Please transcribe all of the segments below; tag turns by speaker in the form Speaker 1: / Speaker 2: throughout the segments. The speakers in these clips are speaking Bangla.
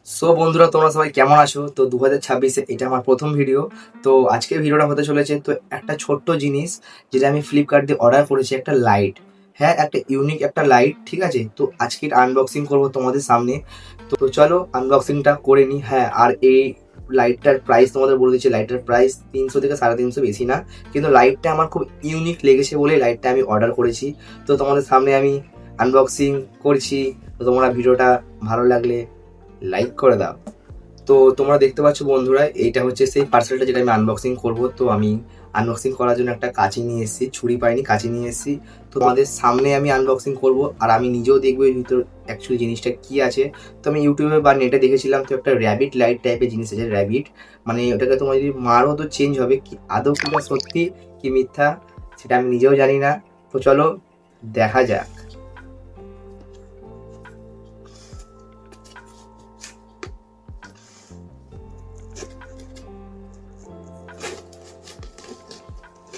Speaker 1: সো বন্ধুরা, তোমরা সবাই কেমন আছো? তো 2026-এ এটা আমার প্রথম ভিডিও। তো আজকের ভিডিওটা হতে চলেছে তো একটা ছোট্ট জিনিস যেটা আমি ফ্লিপকার্ট দিয়ে অর্ডার করেছি, একটা লাইট। হ্যাঁ, একটা ইউনিক একটা লাইট, ঠিক আছে। তো আজকে আনবক্সিং করব তোমাদের সামনে। তো চলো আনবক্সিংটা করে নিই। হ্যাঁ, আর এই লাইটটার প্রাইস তোমাদের বলে দিচ্ছি। লাইটটার প্রাইস 300 থেকে 350, বেশি না। কিন্তু লাইটটা আমার খুব ইউনিক লেগেছে বলে লাইটটা আমি অর্ডার করেছি। তো তোমাদের সামনে আমি আনবক্সিং করছি। তো তোমরা ভিডিওটা ভালো লাগলে লাইক করে দাও। তো তোমরা দেখতে পাচ্ছ বন্ধুরা, এইটা হচ্ছে সেই পার্সেলটা যেটা আমি আনবক্সিং করব। তো আমি আনবক্সিং করার জন্য একটা কাঁচি নিয়ে এসেছি, ছুরি পাইনি, কাঁচি নিয়ে এসেছি। তো তোমাদের সামনে আমি আনবক্সিং করব, আর আমি নিজেও দেখবো এর ভিতর অ্যাকচুয়ালি জিনিসটা কি আছে। তো আমি ইউটিউবে বা নেটে দেখেছিলাম, তো একটা র্যাবিট লাইট টাইপের জিনিস আছে। র্যাবিট মানে ওটাকে তোমার যদি মারো তো চেঞ্জ হবে। কি আদৌ কিটা সত্যি কি মিথ্যা সেটা আমি নিজেও জানি না। তো চলো দেখা যাক।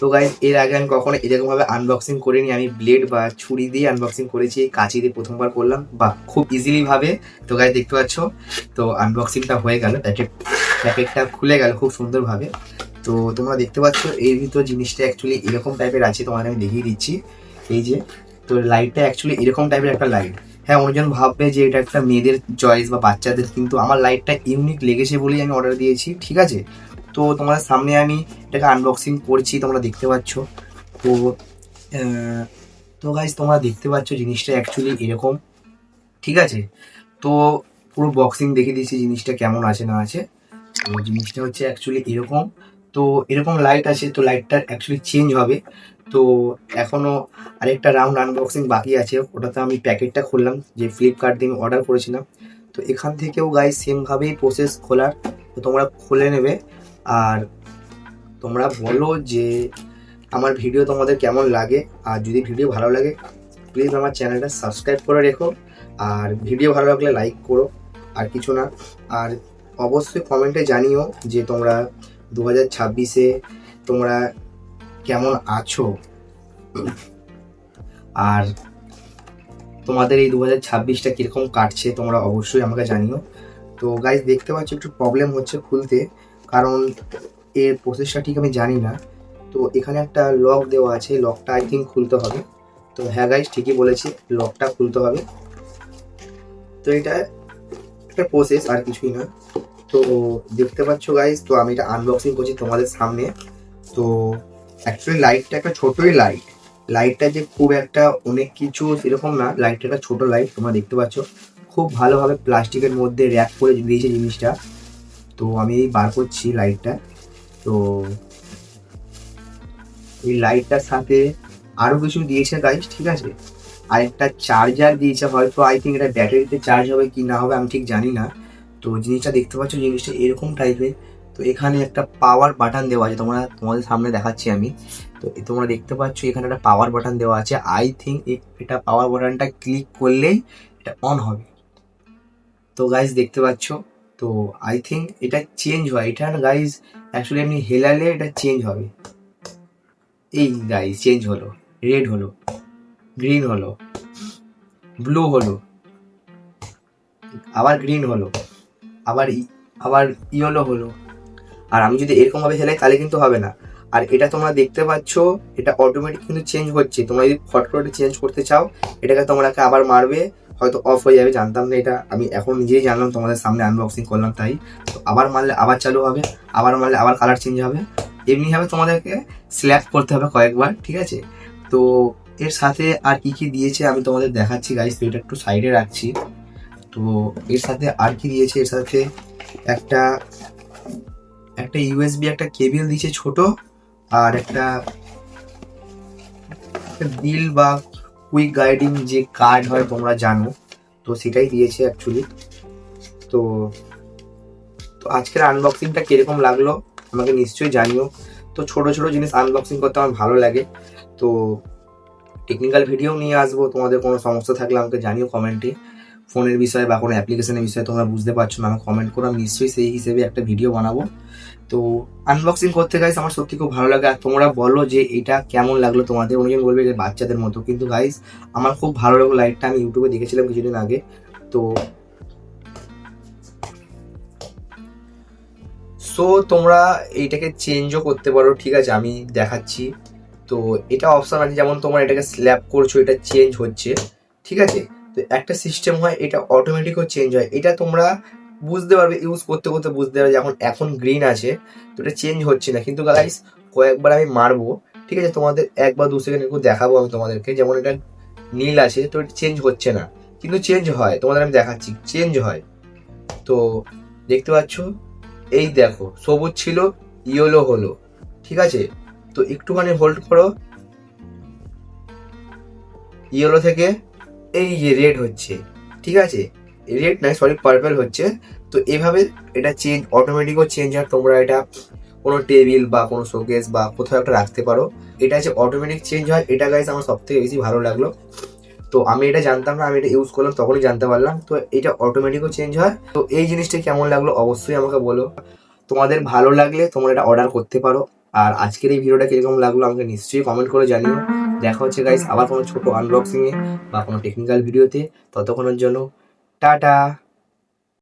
Speaker 1: তো গাইজ, এর আগে আমি কখনো এরকম ভাবে আনবক্সিং করিনি। আমি ব্লেড বা ছুরি দিয়ে আনবক্সিং করেছি, কাঁচি দিয়ে প্রথমবার করলাম, বা খুব ইজিলি ভাবে। তো গাইজ দেখতে পাচ্ছ, তো আনবক্সিংটা হয়ে গেল, প্যাকেটটা খুলে গেল খুব সুন্দরভাবে। তো তোমরা দেখতে পাচ্ছ এর ভিতর জিনিসটা অ্যাকচুয়ালি এরকম টাইপের আছে, তোমাদের আমি দেখিয়ে দিচ্ছি। এই যে, তো লাইটটা অ্যাকচুয়ালি এরকম টাইপের একটা লাইট। হ্যাঁ, অনেকজন ভাববে যে এটা একটা মেয়েদের চয়েস বা বাচ্চাদের, কিন্তু আমার লাইটটা ইউনিক লেগেছে বলেই আমি অর্ডার দিয়েছি, ঠিক আছে। তো তোমাদের সামনে আমি এটাকে আনবক্সিং করছি, তোমরা দেখতে পাচ্ছ। তো তো গাইজ তোমরা দেখতে পাচ্ছ জিনিসটা অ্যাকচুয়ালি এরকম, ঠিক আছে। তো পুরো বক্সিং দেখে দিয়েছি জিনিসটা কেমন আছে না আছে। তো জিনিসটা হচ্ছে অ্যাকচুয়ালি এরকম। তো এরকম লাইট আছে, তো লাইটটা অ্যাকচুয়ালি চেঞ্জ হবে। তো এখনো আরেকটা রাউন্ড আনবক্সিং বাকি আছে, ওটাতে আমি প্যাকেটটা খুললাম যে ফ্লিপকার্ট দিয়ে আমি অর্ডার করেছিলাম। তো এখান থেকেও গাইজ সেমভাবেই প্রসেস খোলার। তো তোমরা খুলে নেবে, আর তোমরা বলো যে আমার ভিডিও তোমাদের কেমন লাগে। আর যদি ভিডিও ভালো লাগে প্লিজ আমার চ্যানেলটা সাবস্ক্রাইব করে রেখো, আর ভিডিও ভালো লাগলে লাইক করো, আর কিছু না। আর অবশ্যই কমেন্টে জানিও যে তোমরা 2026-এ তোমরা কেমন আছো, আর তোমাদের এই 2026টা কীরকম কাটছে তোমরা অবশ্যই আমাকে জানিও। তো গাইজ দেখতে পাচ্ছি একটু প্রবলেম হচ্ছে খুলতে, কারণ এর প্রসেসটা ঠিক আমি জানি না। তো এখানে একটা লক দেওয়া আছে, লকটা আই থিঙ্ক খুলতে হবে। তো হ্যাঁ গাইজ, ঠিকই বলেছি, লকটা খুলতে হবে। তো এটা একটা প্রসেস, আর কিছুই না। তো দেখতে পাচ্ছ গাইজ, তো আমি এটা আনবক্সিং করছি তোমাদের সামনে। তো অ্যাকচুয়ালি লাইটটা একটা ছোটই লাইট। লাইটটা যে খুব একটা অনেক কিছু সেরকম না, লাইটটা একটা ছোট লাইট। তোমরা দেখতে পাচ্ছ খুব ভালোভাবে প্লাস্টিকের মধ্যে র্যাপ করে দিয়েছে জিনিসটা। তো আমি এই বার করছি লাইটটা। তো এই লাইটটার সাথে আরো কিছু দিয়েছে গাইজ, ঠিক আছে। আর একটা চার্জার দিয়েছে, হয়তো আই থিঙ্ক এটা ব্যাটারিতে চার্জ হবে কি না হবে আমি ঠিক জানি না। তো জিনিসটা দেখতে পাচ্ছ, জিনিসটা এরকম টাইপের। তো এখানে একটা পাওয়ার বাটন দেওয়া আছে, তোমাদের সামনে দেখাচ্ছি আমি। তো তোমরা দেখতে পাচ্ছ এখানে একটা পাওয়ার বাটন দেওয়া আছে। আই থিঙ্ক এটা পাওয়ার বাটনটা ক্লিক করলেই এটা অন হবে। তো গাইজ দেখতে পাচ্ছ, তো আই থিঙ্ক এটা চেঞ্জ হয়। এটা গাইজ অ্যাকচুয়ালি এমনি হেলালে এটা চেঞ্জ হবে। এই গাইজ চেঞ্জ হলো, রেড হলো, গ্রিন হলো, ব্লু হলো, আবার গ্রিন হলো, আবার আবার ইয়েলো হলো। আর আমি যদি এরকম ভাবে হেলাই তাহলে কিন্তু হবে না। আর এটা তোমরা দেখতে পাচ্ছ, এটা অটোমেটিক কিন্তু চেঞ্জ হচ্ছে। তোমরা যদি ফট করে চেঞ্জ করতে চাও, এটাকে তোমরাকে আবার মারবে, হয়তো অফ হয়ে যাবে। জানতাম না এটা, আমি এখন নিজেই জানলাম, তোমাদের সামনে আনবক্সিং করলাম তাই। তো আবার মারলে আবার চালু হবে, আবার মারলে আবার কালার চেঞ্জ হবে। এমনিভাবে তোমাদেরকে স্ল্যাপ করতে হবে কয়েকবার, ঠিক আছে। তো এর সাথে আর কি কি দিয়েছে আমি তোমাদের দেখাচ্ছি গাইস। তো এটা একটু সাইডে রাখছি। তো এর সাথে আর কি দিয়েছে, এর সাথে একটা একটা ইউএসবি একটা কেবল দিয়েছে ছোট, আর একটা বিল বা কুইক গাইডিং যে কার্ড হয় তোমরা জানো, তো সেটাই দিয়েছে অ্যাকচুয়ালি। তো তো আজকের আনবক্সিংটা কিরকম লাগলো আমাকে নিশ্চয়ই জানিও। তো ছোট ছোট জিনিস আনবক্সিং করতে আমার ভালো লাগে। তো টেকনিক্যাল ভিডিও নিয়ে আসবো, তোমাদের কোনো সমস্যা থাকলে আমাকে জানিও কমেন্টে। ফোনের বিষয়ে বা কোনো অ্যাপ্লিকেশনের বিষয়ে তোমরা বুঝতে পারছো না, আমাকে কমেন্ট করো, আমি নিশ্চয়ই সেই হিসেবে একটা ভিডিও বানাবো। তো আনবক্সিং করতে গাইস আমার সত্যি খুব ভালো লাগে। আর তোমরা বলো যে এটা কেমন লাগলো তোমাদের। অনেকজন বলবে যে বাচ্চাদের মতো, কিন্তু গাইস আমার খুব ভালো লাগলো লাইটটা। আমি ইউটিউবে দেখেছিলাম কিছুদিন আগে। তো সো তোমরা এইটাকে চেঞ্জও করতে পারো, ঠিক আছে, আমি দেখাচ্ছি। তো এটা অপশন আছে, যেমন তোমরা এটাকে স্ল্যাপ করছো, এটা চেঞ্জ হচ্ছে, ঠিক আছে। তো একটা সিস্টেম হয় এটা অটোমেটিকও চেঞ্জ হয়, এটা তোমরা বুঝতে পারবে, ইউজ করতে করতে বুঝতে পারবে। এখন গ্রিন আছে, তো এটা চেঞ্জ হচ্ছে না, কিন্তু গাইস কয়েকবার আমি মারবো, ঠিক আছে, তোমাদের 1 বা 2 সেকেন্ড একটু দেখাবো আমি তোমাদেরকে। যেমন এটা নীল আছে, তো এটা চেঞ্জ হচ্ছে না, কিন্তু চেঞ্জ হয়, তোমাদের আমি দেখাচ্ছি, চেঞ্জ হয়। তো দেখতে পাচ্ছ, এই দেখো সবুজ ছিল, ইয়েলো হলো, ঠিক আছে। তো একটুখানি হোল্ড করো, ইয়েলো থেকে এই যে রেড হচ্ছে, ঠিক আছে, রেড নয় সরি পার্পল হচ্ছে। তো এভাবে এটা চেঞ্জ, অটোমেটিকও চেঞ্জ হয়। তোমরা এটা কোনো টেবিল বা কোনো শোকেস বা কোথাও একটা রাখতে পারো, এটা হচ্ছে অটোমেটিক চেঞ্জ হয়। এটা গাইস আমার সব থেকে বেশি ভালো লাগলো। তো আমি এটা জানতাম না, আমি এটা ইউজ করলাম তখনই জানতে পারলাম। তো এটা অটোমেটিকও চেঞ্জ হয়। তো এই জিনিসটা কেমন লাগলো অবশ্যই আমাকে বলো। তোমাদের ভালো লাগলে তোমরা এটা অর্ডার করতে পারো। আর আজকের এই ভিডিওটা কিরকম লাগলো আমাকে নিশ্চয়ই কমেন্ট করে জানিও। দেখা হচ্ছে গাইস আবার কোনো ছোট আনবক্সিং এ বা কোনো টেকনিক্যাল ভিডিওতে। ততক্ষণের জন্য টাটা।